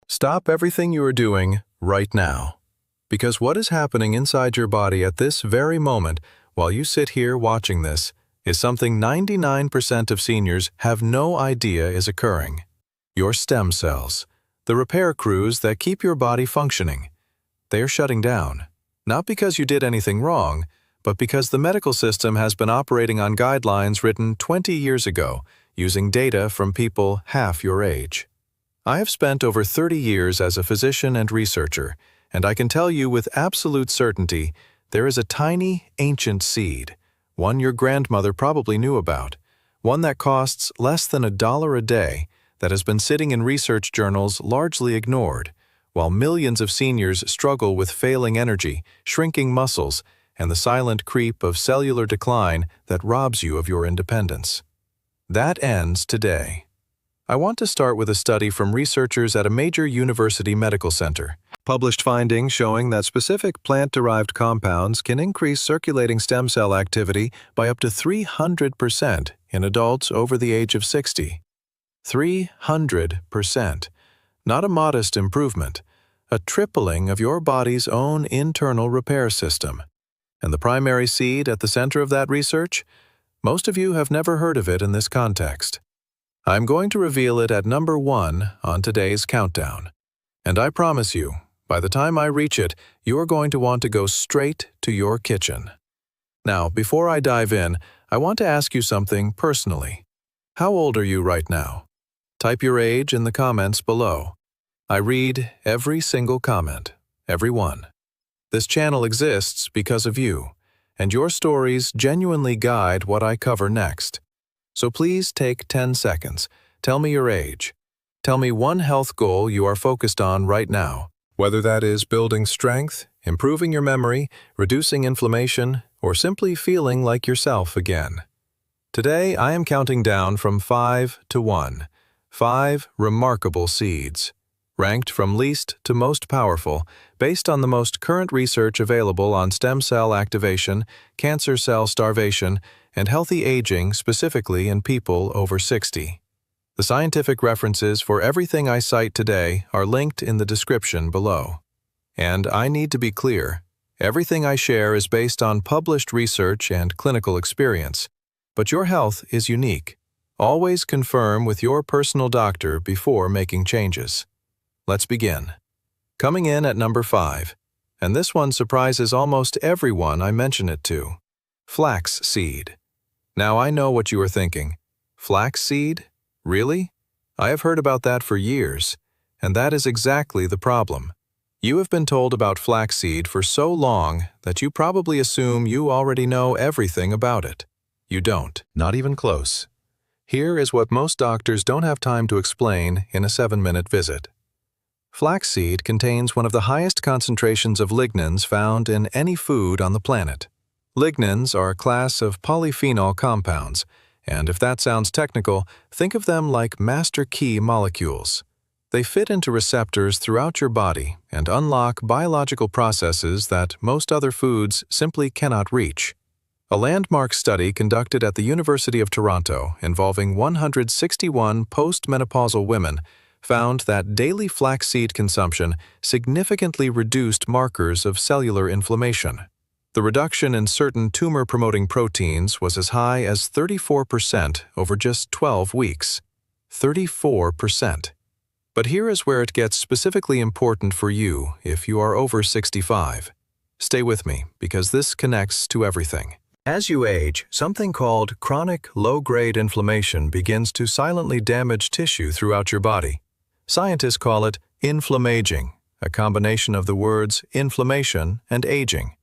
Stop everything you are doing right now. Because what is happening inside your body at this very moment while you sit here watching this is something 99% of seniors have no idea is occurring. Your stem cells, the repair crews that keep your body functioning, they are shutting down. Not because you did anything wrong, but because the medical system has been operating on guidelines written 20 years ago using data from people half your age. I have spent over 30 years as a physician and researcher, and I can tell you with absolute certainty there is a tiny, ancient seed, one your grandmother probably knew about, one that costs less than $1 a day, that has been sitting in research journals largely ignored, while millions of seniors struggle with failing energy, shrinking muscles, and the silent creep of cellular decline that robs you of your independence. That ends today. I want to start with a study from researchers at a major university medical center. Published findings showing that specific plant-derived compounds can increase circulating stem cell activity by up to 300% in adults over the age of 60. 300%. Not a modest improvement, a tripling of your body's own internal repair system. And the primary seed at the center of that research? Most of you have never heard of it in this context. I'm going to reveal it at number 1 on today's countdown. And I promise you, by the time I reach it, you are going to want to go straight to your kitchen. Now, before I dive in, I want to ask you something personally. How old are you right now? Type your age in the comments below. I read every single comment, every one. This channel exists because of you, and your stories genuinely guide what I cover next. So please take 10 seconds. Tell me your age. Tell me one health goal you are focused on right now, whether that is building strength, improving your memory, reducing inflammation, or simply feeling like yourself again. Today, I am counting down from 5 to 1. 5 remarkable seeds, ranked from least to most powerful, based on the most current research available on stem cell activation, cancer cell starvation, and healthy aging specifically in people over 60. The scientific references for everything I cite today are linked in the description below. And I need to be clear, everything I share is based on published research and clinical experience, but your health is unique. Always confirm with your personal doctor before making changes. Let's begin. Coming in at number 5, and this one surprises almost everyone I mention it to. Flaxseed. Now I know what you are thinking. Flaxseed? Really? I have heard about that for years, and that is exactly the problem. You have been told about flaxseed for so long that you probably assume you already know everything about it. You don't. Not even close. Here is what most doctors don't have time to explain in a 7-minute visit. Flaxseed contains one of the highest concentrations of lignans found in any food on the planet. Lignans are a class of polyphenol compounds, and if that sounds technical, think of them like master key molecules. They fit into receptors throughout your body and unlock biological processes that most other foods simply cannot reach. A landmark study conducted at the University of Toronto involving 161 postmenopausal women found that daily flaxseed consumption significantly reduced markers of cellular inflammation. The reduction in certain tumor-promoting proteins was as high as 34% over just 12 weeks. 34%. But here is where it gets specifically important for you if you are over 65. Stay with me, because this connects to everything. As you age, something called chronic low-grade inflammation begins to silently damage tissue throughout your body. Scientists call it inflammaging, a combination of the words inflammation and aging.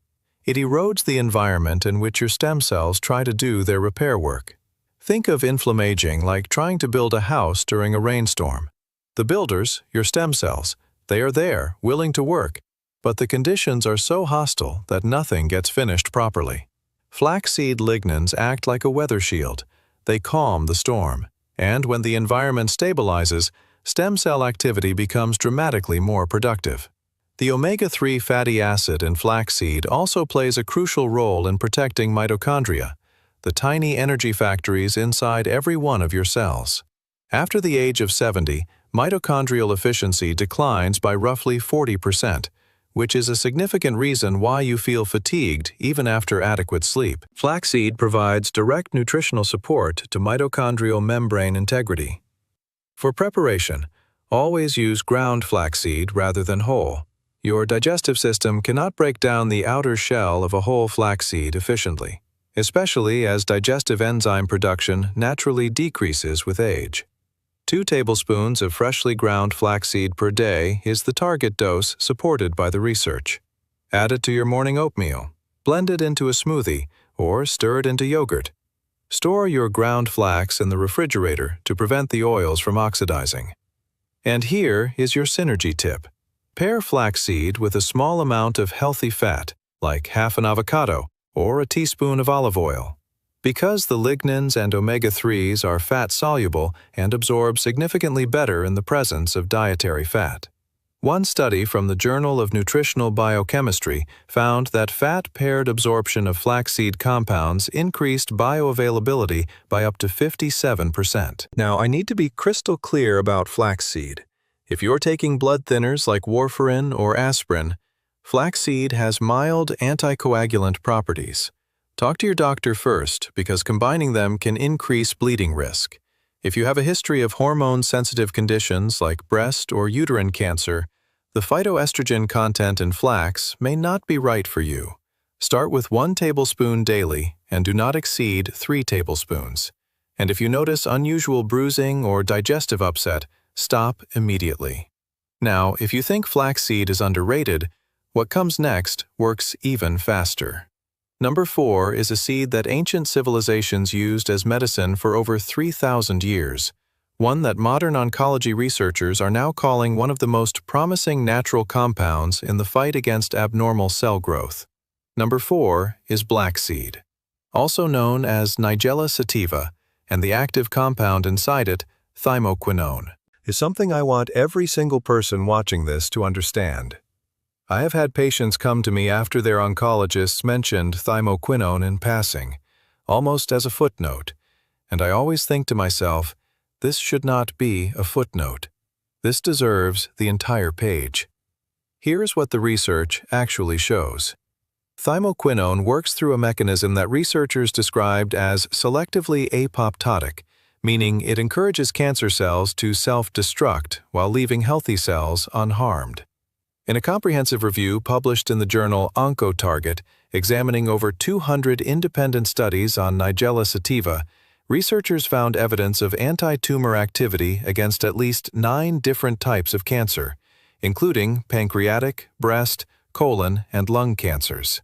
It erodes the environment in which your stem cells try to do their repair work. Think of inflammaging like trying to build a house during a rainstorm. The builders, your stem cells, they are there, willing to work, but the conditions are so hostile that nothing gets finished properly. Flaxseed lignans act like a weather shield. They calm the storm, and when the environment stabilizes, stem cell activity becomes dramatically more productive. The omega-3 fatty acid in flaxseed also plays a crucial role in protecting mitochondria, the tiny energy factories inside every one of your cells. After the age of 70, mitochondrial efficiency declines by roughly 40%, which is a significant reason why you feel fatigued even after adequate sleep. Flaxseed provides direct nutritional support to mitochondrial membrane integrity. For preparation, always use ground flaxseed rather than whole. Your digestive system cannot break down the outer shell of a whole flaxseed efficiently, especially as digestive enzyme production naturally decreases with age. 2 tablespoons of freshly ground flaxseed per day is the target dose supported by the research. Add it to your morning oatmeal, blend it into a smoothie, or stir it into yogurt. Store your ground flax in the refrigerator to prevent the oils from oxidizing. And here is your synergy tip. Pair flaxseed with a small amount of healthy fat, like half an avocado or a teaspoon of olive oil. Because the lignans and omega-3s are fat-soluble and absorb significantly better in the presence of dietary fat. One study from the Journal of Nutritional Biochemistry found that fat-paired absorption of flaxseed compounds increased bioavailability by up to 57%. Now, I need to be crystal clear about flaxseed. If you're taking blood thinners like warfarin or aspirin, flaxseed has mild anticoagulant properties. Talk to your doctor first because combining them can increase bleeding risk. If you have a history of hormone-sensitive conditions like breast or uterine cancer, the phytoestrogen content in flax may not be right for you. Start with 1 tablespoon daily and do not exceed 3 tablespoons. And if you notice unusual bruising or digestive upset, stop immediately. Now, if you think flaxseed is underrated, what comes next works even faster. Number 4 is a seed that ancient civilizations used as medicine for over 3,000 years, one that modern oncology researchers are now calling one of the most promising natural compounds in the fight against abnormal cell growth. Number 4 is blackseed, also known as Nigella sativa, and the active compound inside it, thymoquinone, is something I want every single person watching this to understand. I have had patients come to me after their oncologists mentioned thymoquinone in passing, almost as a footnote, and I always think to myself, this should not be a footnote. This deserves the entire page. Here is what the research actually shows. Thymoquinone works through a mechanism that researchers described as selectively apoptotic, meaning it encourages cancer cells to self-destruct while leaving healthy cells unharmed. In a comprehensive review published in the journal Oncotarget, examining over 200 independent studies on Nigella sativa, researchers found evidence of anti-tumor activity against at least 9 different types of cancer, including pancreatic, breast, colon, and lung cancers.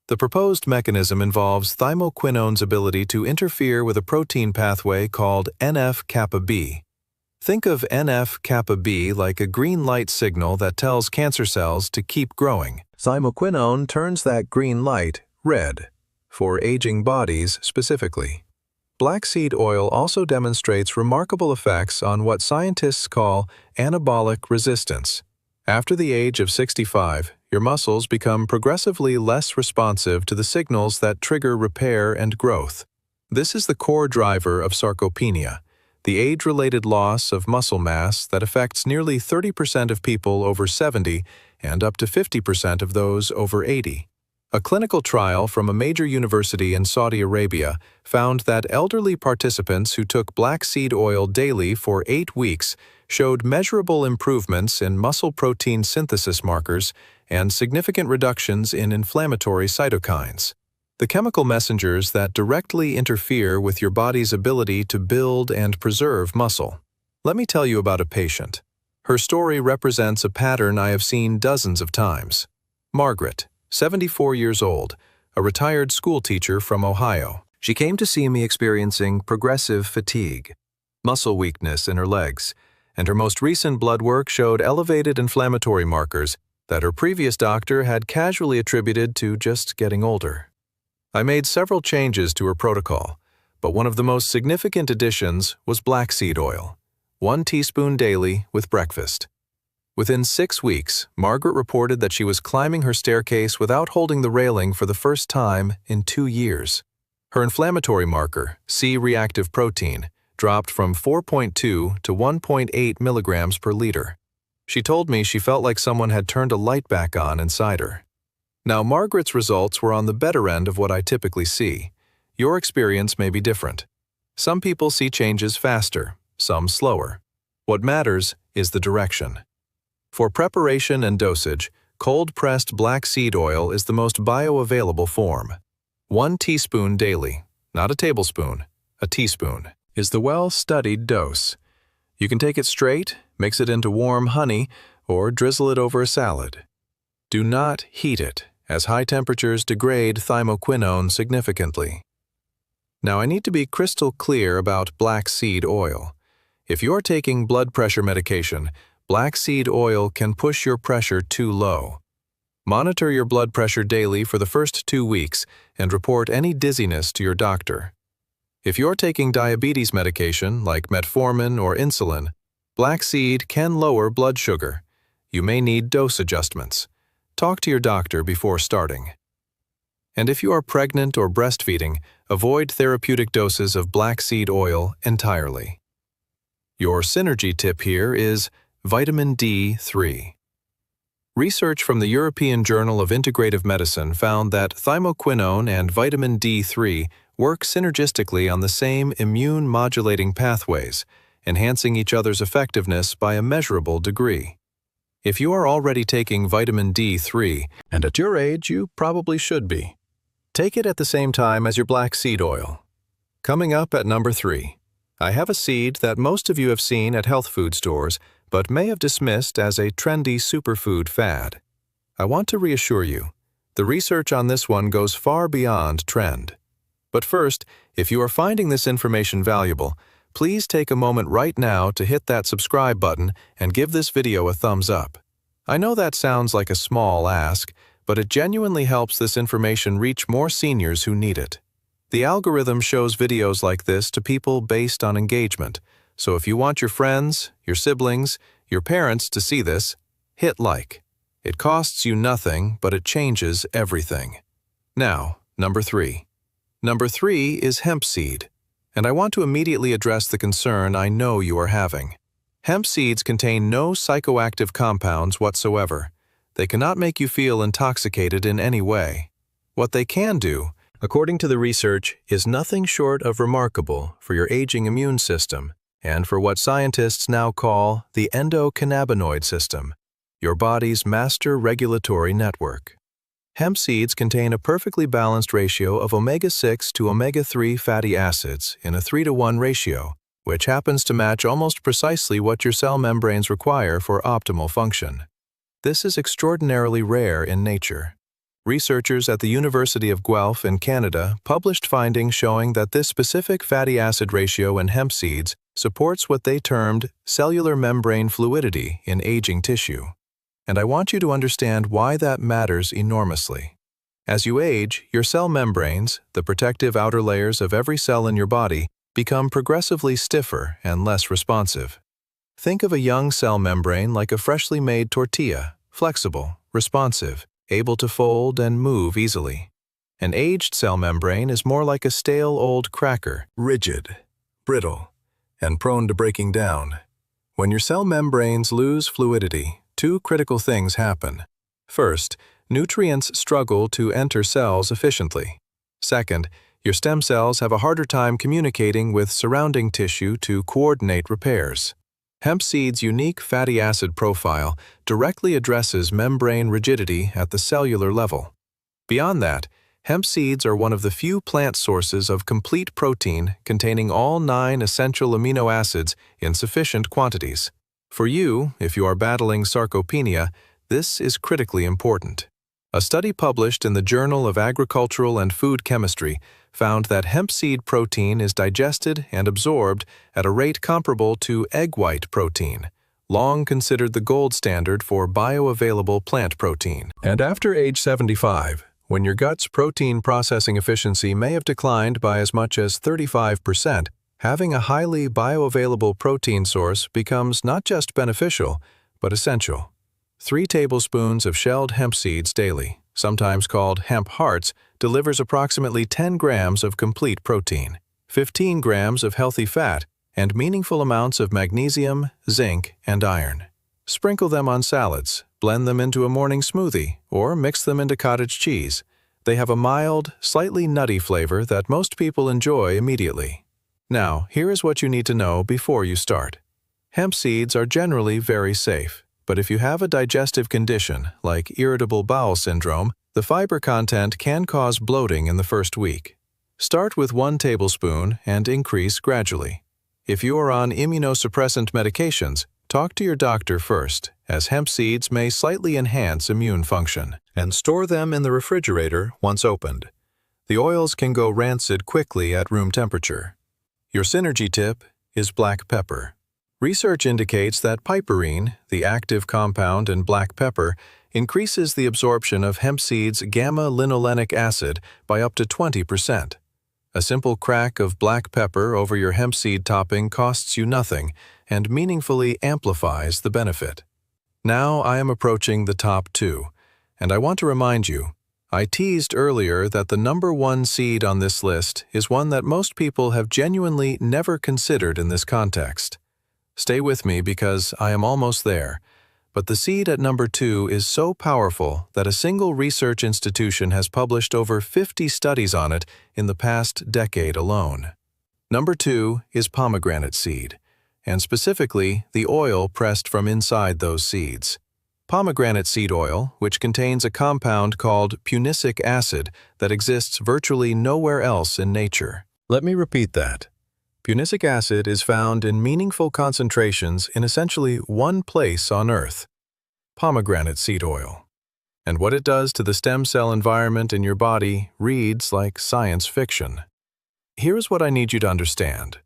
The proposed mechanism involves thymoquinone's ability to interfere with a protein pathway called NF-kappa B. Think of NF-kappa B like a green light signal that tells cancer cells to keep growing. Thymoquinone turns that green light red, for aging bodies specifically. Blackseed oil also demonstrates remarkable effects on what scientists call anabolic resistance. After the age of 65, your muscles become progressively less responsive to the signals that trigger repair and growth. This is the core driver of sarcopenia, the age-related loss of muscle mass that affects nearly 30% of people over 70 and up to 50% of those over 80. A clinical trial from a major university in Saudi Arabia found that elderly participants who took blackseed oil daily for 8 weeks showed measurable improvements in muscle protein synthesis markers and significant reductions in inflammatory cytokines, the chemical messengers that directly interfere with your body's ability to build and preserve muscle. Let me tell you about a patient. Her story represents a pattern I have seen dozens of times. Margaret, 74 years old, a retired school teacher from Ohio. She came to see me experiencing progressive fatigue, muscle weakness in her legs, and her most recent blood work showed elevated inflammatory markers that her previous doctor had casually attributed to just getting older. I made several changes to her protocol, but one of the most significant additions was blackseed oil, 1 teaspoon daily with breakfast. Within 6 weeks, Margaret reported that she was climbing her staircase without holding the railing for the first time in 2 years. Her inflammatory marker, C-reactive protein, dropped from 4.2 to 1.8 milligrams per liter. She told me she felt like someone had turned a light back on inside her. Now, Margaret's results were on the better end of what I typically see. Your experience may be different. Some people see changes faster, some slower. What matters is the direction. For preparation and dosage, cold-pressed black seed oil is the most bioavailable form. 1 teaspoon daily, not a tablespoon, a teaspoon, is the well-studied dose. You can take it straight, mix it into warm honey, or drizzle it over a salad. Do not heat it, as high temperatures degrade thymoquinone significantly. Now, I need to be crystal clear about black seed oil. If you're taking blood pressure medication, black seed oil can push your pressure too low. Monitor your blood pressure daily for the first 2 weeks and report any dizziness to your doctor. If you're taking diabetes medication like metformin or insulin, black seed can lower blood sugar. You may need dose adjustments. Talk to your doctor before starting. And if you are pregnant or breastfeeding, avoid therapeutic doses of black seed oil entirely. Your synergy tip here is vitamin D3. Research from the European Journal of Integrative Medicine found that thymoquinone and vitamin D3 work synergistically on the same immune-modulating pathways, enhancing each other's effectiveness by a measurable degree. If you are already taking vitamin D3, and at your age you probably should be, take it at the same time as your black seed oil. Coming up at number 3, I have a seed that most of you have seen at health food stores, but may have dismissed as a trendy superfood fad. I want to reassure you, the research on this one goes far beyond trend. But first, if you are finding this information valuable, please take a moment right now to hit that subscribe button and give this video a thumbs up. I know that sounds like a small ask, but it genuinely helps this information reach more seniors who need it. The algorithm shows videos like this to people based on engagement, so if you want your friends, your siblings, your parents to see this, hit like. It costs you nothing, but it changes everything. Now, number 3. Number 3 is hemp seed, and I want to immediately address the concern I know you are having. Hemp seeds contain no psychoactive compounds whatsoever. They cannot make you feel intoxicated in any way. What they can do, according to the research, is nothing short of remarkable for your aging immune system and for what scientists now call the endocannabinoid system, your body's master regulatory network. Hemp seeds contain a perfectly balanced ratio of omega-6 to omega-3 fatty acids in a 3-to-1 ratio, which happens to match almost precisely what your cell membranes require for optimal function. This is extraordinarily rare in nature. Researchers at the University of Guelph in Canada published findings showing that this specific fatty acid ratio in hemp seeds supports what they termed cellular membrane fluidity in aging tissue. And I want you to understand why that matters enormously. As you age, your cell membranes, the protective outer layers of every cell in your body, become progressively stiffer and less responsive. Think of a young cell membrane like a freshly made tortilla, flexible, responsive, able to fold and move easily. An aged cell membrane is more like a stale old cracker, rigid, brittle, and prone to breaking down. When your cell membranes lose fluidity, 2 critical things happen. First, nutrients struggle to enter cells efficiently. Second, your stem cells have a harder time communicating with surrounding tissue to coordinate repairs. Hemp seed's unique fatty acid profile directly addresses membrane rigidity at the cellular level. Beyond that, hemp seeds are one of the few plant sources of complete protein containing all 9 essential amino acids in sufficient quantities. For you, if you are battling sarcopenia, this is critically important. A study published in the Journal of Agricultural and Food Chemistry found that hemp seed protein is digested and absorbed at a rate comparable to egg white protein, long considered the gold standard for bioavailable plant protein. And after age 75, when your gut's protein processing efficiency may have declined by as much as 35%, having a highly bioavailable protein source becomes not just beneficial, but essential. 3 tablespoons of shelled hemp seeds daily, sometimes called hemp hearts, delivers approximately 10 grams of complete protein, 15 grams of healthy fat, and meaningful amounts of magnesium, zinc, and iron. Sprinkle them on salads, blend them into a morning smoothie, or mix them into cottage cheese. They have a mild, slightly nutty flavor that most people enjoy immediately. Now, here is what you need to know before you start. Hemp seeds are generally very safe, but if you have a digestive condition like irritable bowel syndrome, the fiber content can cause bloating in the first week. Start with 1 tablespoon and increase gradually. If you are on immunosuppressant medications, talk to your doctor first, as hemp seeds may slightly enhance immune function, and store them in the refrigerator once opened. The oils can go rancid quickly at room temperature. Your synergy tip is black pepper. Research indicates that piperine, the active compound in black pepper, increases the absorption of hemp seeds' gamma-linolenic acid by up to 20%. A simple crack of black pepper over your hemp seed topping costs you nothing and meaningfully amplifies the benefit. Now I am approaching the top 2, and I want to remind you, I teased earlier that the number 1 seed on this list is one that most people have genuinely never considered in this context. Stay with me because I am almost there, but the seed at number 2 is so powerful that a single research institution has published over 50 studies on it in the past decade alone. Number 2 is pomegranate seed, and specifically the oil pressed from inside those seeds. Pomegranate seed oil, which contains a compound called punicic acid that exists virtually nowhere else in nature. Let me repeat that. Punicic acid is found in meaningful concentrations in essentially one place on Earth: pomegranate seed oil. And what it does to the stem cell environment in your body reads like science fiction. Here is what I need you to understand.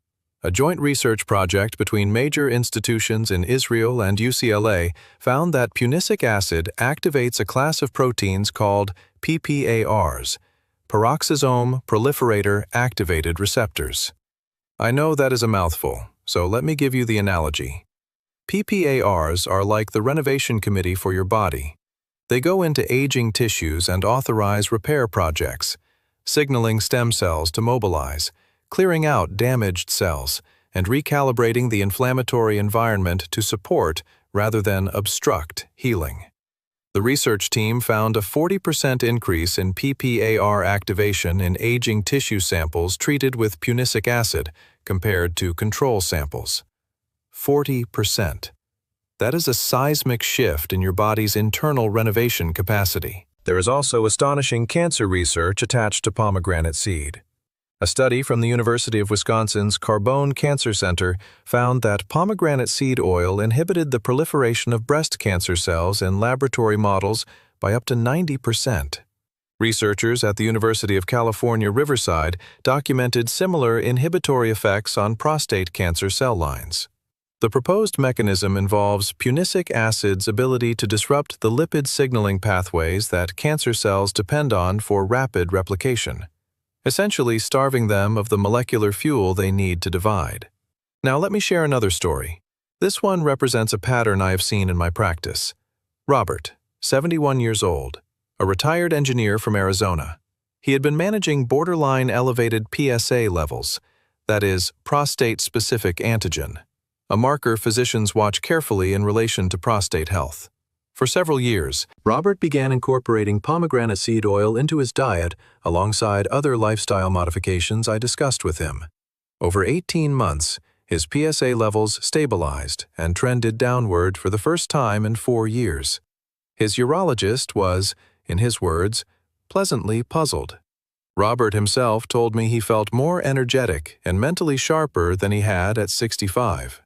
A joint research project between major institutions in Israel and UCLA found that punicic acid activates a class of proteins called PPARs, peroxisome proliferator activated receptors. I know that is a mouthful, so let me give you the analogy. PPARs are like the renovation committee for your body. They go into aging tissues and authorize repair projects, signaling stem cells to mobilize, clearing out damaged cells, and recalibrating the inflammatory environment to support rather than obstruct healing. The research team found a 40% increase in PPAR activation in aging tissue samples treated with punicic acid compared to control samples. 40%. That is a seismic shift in your body's internal renovation capacity. There is also astonishing cancer research attached to pomegranate seed. A study from the University of Wisconsin's Carbone Cancer Center found that pomegranate seed oil inhibited the proliferation of breast cancer cells in laboratory models by up to 90%. Researchers at the University of California, Riverside documented similar inhibitory effects on prostate cancer cell lines. The proposed mechanism involves punicic acid's ability to disrupt the lipid signaling pathways that cancer cells depend on for rapid replication, essentially starving them of the molecular fuel they need to divide. Now let me share another story. This one represents a pattern I have seen in my practice. Robert, 71 years old, a retired engineer from Arizona. He had been managing borderline elevated PSA levels, that is, prostate-specific antigen, a marker physicians watch carefully in relation to prostate health. For several years, Robert began incorporating pomegranate seed oil into his diet alongside other lifestyle modifications I discussed with him. Over 18 months, his PSA levels stabilized and trended downward for the first time in 4 years. His urologist was, in his words, pleasantly puzzled. Robert himself told me he felt more energetic and mentally sharper than he had at 65.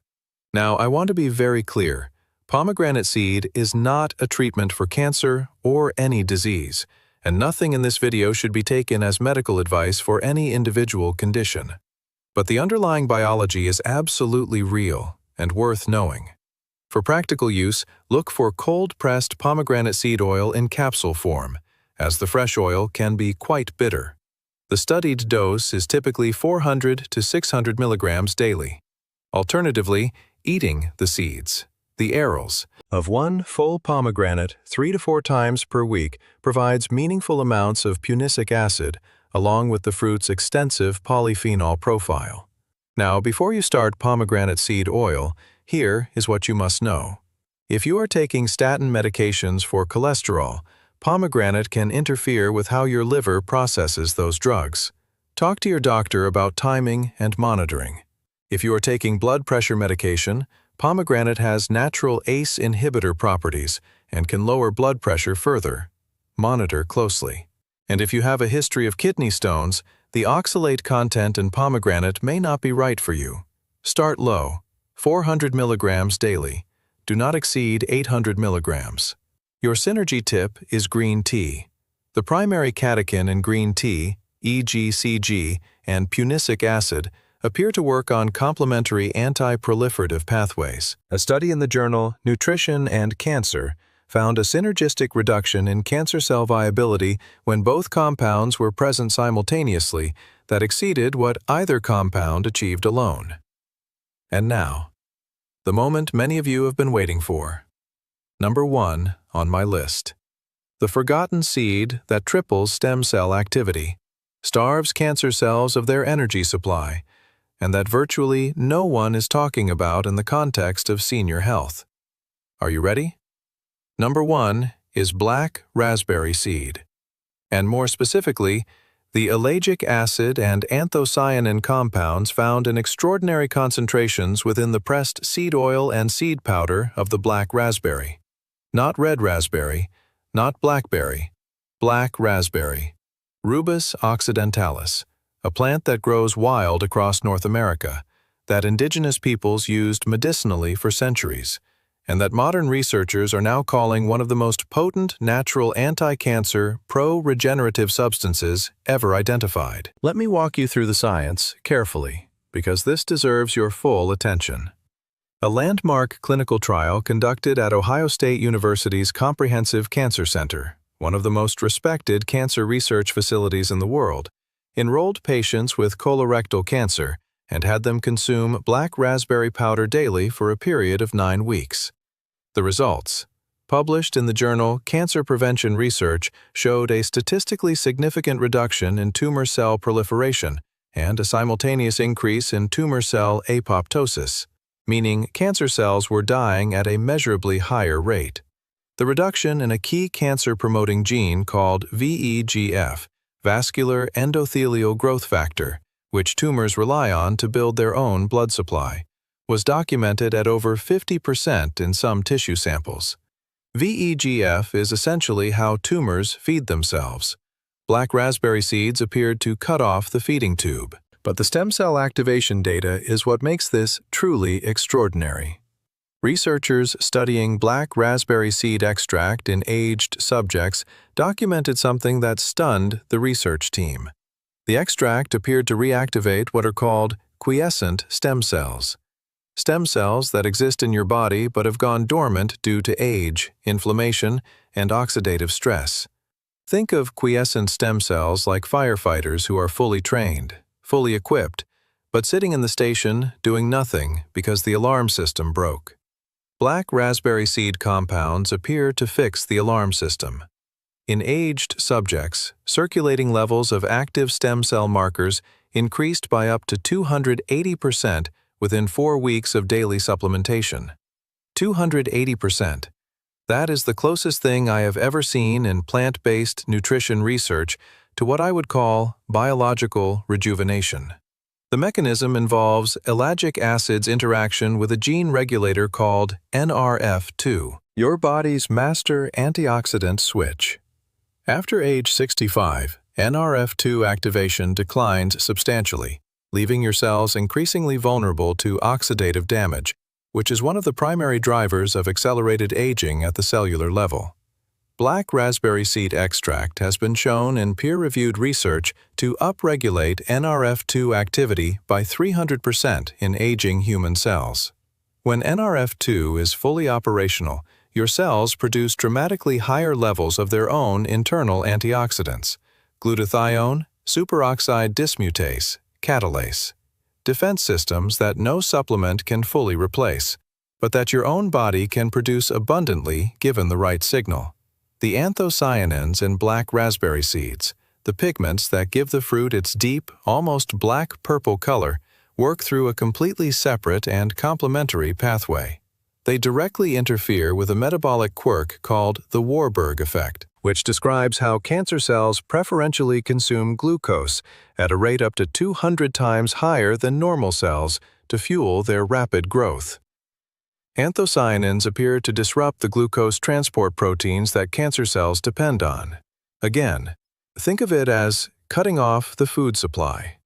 Now, I want to be very clear. Pomegranate seed is not a treatment for cancer or any disease, and nothing in this video should be taken as medical advice for any individual condition. But the underlying biology is absolutely real and worth knowing. For practical use, look for cold-pressed pomegranate seed oil in capsule form, as the fresh oil can be quite bitter. The studied dose is typically 400 to 600 milligrams daily. Alternatively, eating the seeds, the arils, of one full pomegranate 3 to 4 times per week provides meaningful amounts of punicic acid along with the fruit's extensive polyphenol profile. Now, before you start pomegranate seed oil, here is what you must know. If you are taking statin medications for cholesterol, pomegranate can interfere with how your liver processes those drugs. Talk to your doctor about timing and monitoring. If you are taking blood pressure medication, pomegranate has natural ACE inhibitor properties and can lower blood pressure further. Monitor closely. And if you have a history of kidney stones, the oxalate content in pomegranate may not be right for you. Start low, 400 milligrams daily. Do not exceed 800 milligrams. Your synergy tip is green tea. The primary catechin in green tea, EGCG, and punicic acid appear to work on complementary anti-proliferative pathways. A study in the journal Nutrition and Cancer found a synergistic reduction in cancer cell viability when both compounds were present simultaneously that exceeded what either compound achieved alone. And now, the moment many of you have been waiting for. Number 1 on my list. The forgotten seed that triples stem cell activity, starves cancer cells of their energy supply, and that virtually no one is talking about in the context of senior health. Are you ready? Number 1 is black raspberry seed, and more specifically, the ellagic acid and anthocyanin compounds found in extraordinary concentrations within the pressed seed oil and seed powder of the black raspberry. Not red raspberry, not blackberry, black raspberry, Rubus occidentalis, a plant that grows wild across North America, that indigenous peoples used medicinally for centuries, and that modern researchers are now calling one of the most potent natural anti-cancer, pro-regenerative substances ever identified. Let me walk you through the science carefully, because this deserves your full attention. A landmark clinical trial conducted at Ohio State University's Comprehensive Cancer Center, one of the most respected cancer research facilities in the world, enrolled patients with colorectal cancer and had them consume black raspberry powder daily for a period of 9 weeks. The results, published in the journal Cancer Prevention Research, showed a statistically significant reduction in tumor cell proliferation and a simultaneous increase in tumor cell apoptosis, meaning cancer cells were dying at a measurably higher rate. The reduction in a key cancer-promoting gene called VEGF, vascular endothelial growth factor, which tumors rely on to build their own blood supply, was documented at over 50% in some tissue samples. VEGF is essentially how tumors feed themselves. Black raspberry seeds appeared to cut off the feeding tube, but the stem cell activation data is what makes this truly extraordinary. Researchers studying black raspberry seed extract in aged subjects documented something that stunned the research team. The extract appeared to reactivate what are called quiescent stem cells that exist in your body but have gone dormant due to age, inflammation, and oxidative stress. Think of quiescent stem cells like firefighters who are fully trained, fully equipped, but sitting in the station doing nothing because the alarm system broke. Black raspberry seed compounds appear to fix the alarm system. In aged subjects, circulating levels of active stem cell markers increased by up to 280% within 4 weeks of daily supplementation. 280%. That is the closest thing I have ever seen in plant-based nutrition research to what I would call biological rejuvenation. The mechanism involves ellagic acid's interaction with a gene regulator called NRF2, your body's master antioxidant switch. After age 65, NRF2 activation declines substantially, leaving your cells increasingly vulnerable to oxidative damage, which is one of the primary drivers of accelerated aging at the cellular level. Black raspberry seed extract has been shown in peer-reviewed research to upregulate NRF2 activity by 300% in aging human cells. When NRF2 is fully operational, your cells produce dramatically higher levels of their own internal antioxidants, glutathione, superoxide dismutase, catalase, defense systems that no supplement can fully replace, but that your own body can produce abundantly given the right signal. The anthocyanins in black raspberry seeds, the pigments that give the fruit its deep, almost black-purple color, work through a completely separate and complementary pathway. They directly interfere with a metabolic quirk called the Warburg effect, which describes how cancer cells preferentially consume glucose at a rate up to 200 times higher than normal cells to fuel their rapid growth. Anthocyanins appear to disrupt the glucose transport proteins that cancer cells depend on. Again, think of it as cutting off the food supply.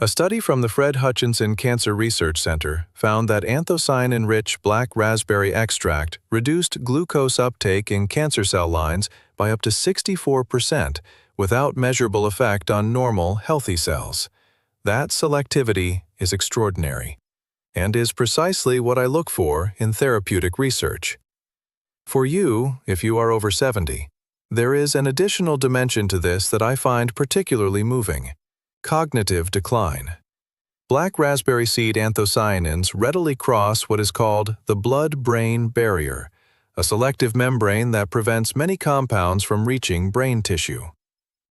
A study from the Fred Hutchinson Cancer Research Center found that anthocyanin-rich black raspberry extract reduced glucose uptake in cancer cell lines by up to 64% without measurable effect on normal, healthy cells. That selectivity is extraordinary, and is precisely what I look for in therapeutic research. For you, if you are over 70, there is an additional dimension to this that I find particularly moving: cognitive decline. Black raspberry seed anthocyanins readily cross what is called the blood-brain barrier, a selective membrane that prevents many compounds from reaching brain tissue.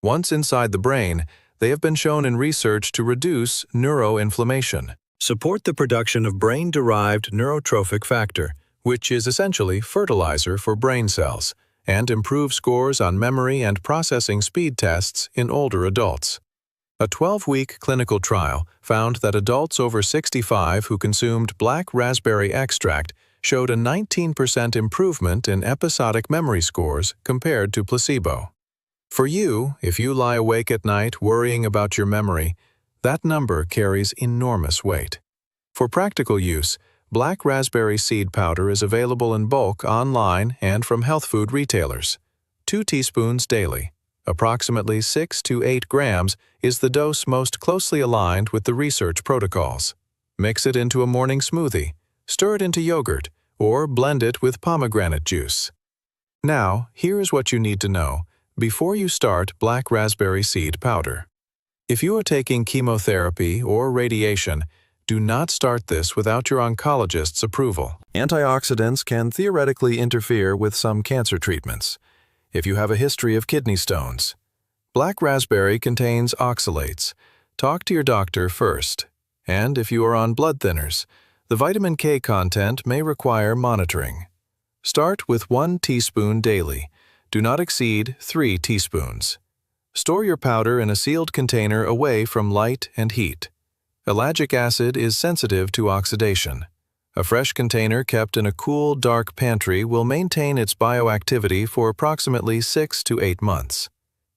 Once inside the brain, they have been shown in research to reduce neuroinflammation, support the production of brain-derived neurotrophic factor, which is essentially fertilizer for brain cells, and improve scores on memory and processing speed tests in older adults. A 12-week clinical trial found that adults over 65 who consumed black raspberry extract showed a 19% improvement in episodic memory scores compared to placebo. For you, if you lie awake at night worrying about your memory, that number carries enormous weight. For practical use, black raspberry seed powder is available in bulk online and from health food retailers. 2 teaspoons daily, approximately 6 to 8 grams, is the dose most closely aligned with the research protocols. Mix it into a morning smoothie, stir it into yogurt, or blend it with pomegranate juice. Now, here is what you need to know before you start black raspberry seed powder. If you are taking chemotherapy or radiation, do not start this without your oncologist's approval. Antioxidants can theoretically interfere with some cancer treatments. If you have a history of kidney stones, black raspberry contains oxalates. Talk to your doctor first. And if you are on blood thinners, the vitamin K content may require monitoring. Start with 1 teaspoon daily. Do not exceed 3 teaspoons. Store your powder in a sealed container away from light and heat. Ellagic acid is sensitive to oxidation. A fresh container kept in a cool, dark pantry will maintain its bioactivity for approximately 6 to 8 months.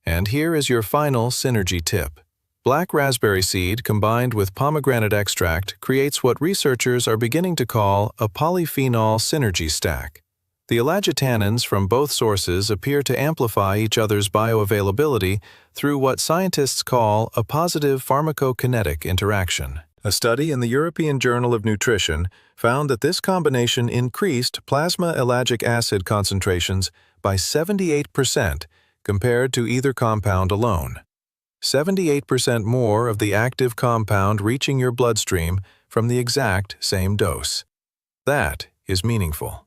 And here is your final synergy tip. Black raspberry seed combined with pomegranate extract creates what researchers are beginning to call a polyphenol synergy stack. The ellagitannins from both sources appear to amplify each other's bioavailability through what scientists call a positive pharmacokinetic interaction. A study in the European Journal of Nutrition found that this combination increased plasma ellagic acid concentrations by 78% compared to either compound alone. 78% more of the active compound reaching your bloodstream from the exact same dose. That is meaningful.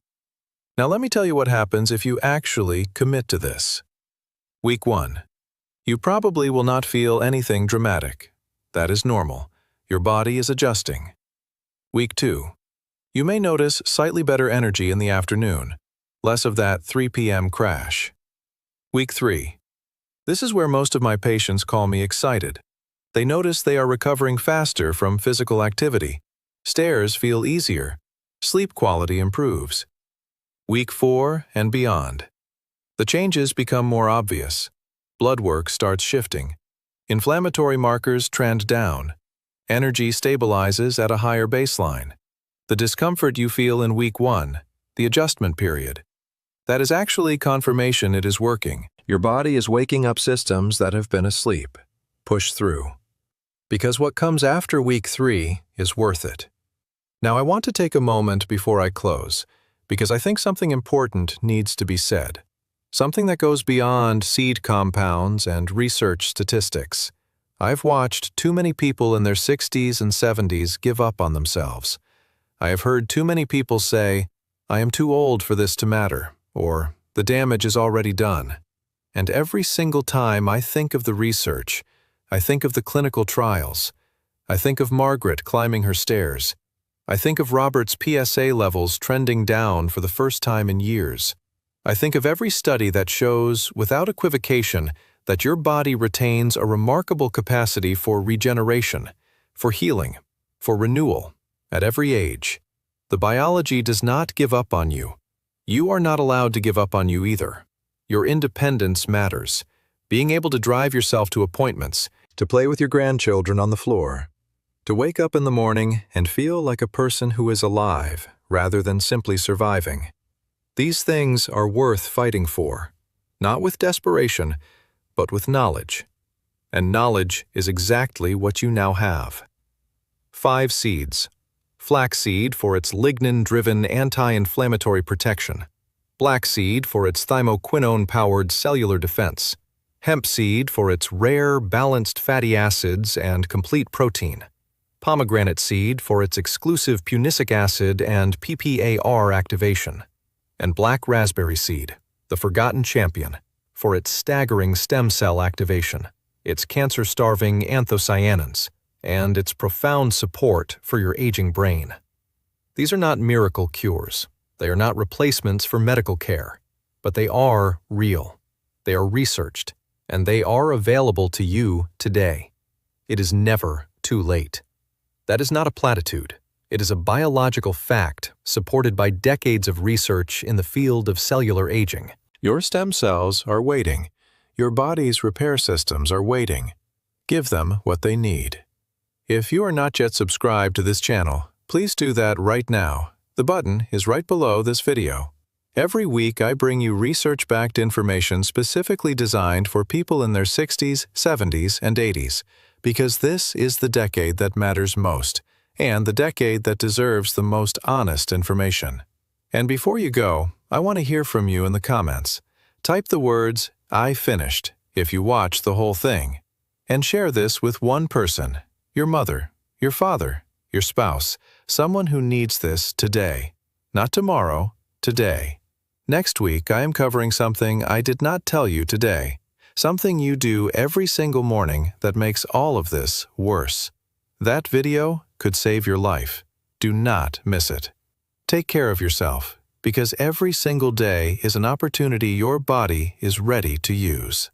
Now let me tell you what happens if you actually commit to this. Week 1. You probably will not feel anything dramatic. That is normal. Your body is adjusting. Week 2. You may notice slightly better energy in the afternoon, less of that 3 p.m. crash. Week 3. This is where most of my patients call me excited. They notice they are recovering faster from physical activity. Stairs feel easier. Sleep quality improves. Week 4 and beyond. The changes become more obvious. Blood work starts shifting. Inflammatory markers trend down. Energy stabilizes at a higher baseline. The discomfort you feel in week 1, the adjustment period, that is actually confirmation it is working. Your body is waking up systems that have been asleep. Push through. Because what comes after week 3 is worth it. Now I want to take a moment before I close, because I think something important needs to be said. Something that goes beyond seed compounds and research statistics. I've watched too many people in their 60s and 70s give up on themselves. I have heard too many people say, "I am too old for this to matter," or "the damage is already done." And every single time I think of the research, I think of the clinical trials, I think of Margaret climbing her stairs. I think of Robert's PSA levels trending down for the first time in years. I think of every study that shows, without equivocation, that your body retains a remarkable capacity for regeneration, for healing, for renewal, at every age. The biology does not give up on you. You are not allowed to give up on you either. Your independence matters. Being able to drive yourself to appointments, to play with your grandchildren on the floor, to wake up in the morning and feel like a person who is alive rather than simply surviving. These things are worth fighting for, not with desperation, but with knowledge. And knowledge is exactly what you now have. 5 seeds. Flaxseed for its lignin-driven anti-inflammatory protection. Flaxseed for its thymoquinone-powered cellular defense. Hemp seed for its rare, balanced fatty acids and complete protein. Pomegranate seed for its exclusive punicic acid and PPAR activation. And black raspberry seed, the forgotten champion, for its staggering stem cell activation, its cancer-starving anthocyanins, and its profound support for your aging brain. These are not miracle cures. They are not replacements for medical care, but they are real. They are researched, and they are available to you today. It is never too late. That is not a platitude. It is a biological fact supported by decades of research in the field of cellular aging. Your stem cells are waiting. Your body's repair systems are waiting. Give them what they need. If you are not yet subscribed to this channel, please do that right now. The button is right below this video. Every week I bring you research-backed information specifically designed for people in their 60s, 70s, and 80s, because this is the decade that matters most, and the decade that deserves the most honest information. And before you go, I want to hear from you in the comments. Type the words, "I finished," if you watch the whole thing, and share this with one person, your mother, your father, your spouse, someone who needs this today. Not tomorrow, today. Next week, I am covering something I did not tell you today, something you do every single morning that makes all of this worse. That video could save your life. Do not miss it. Take care of yourself, because every single day is an opportunity your body is ready to use.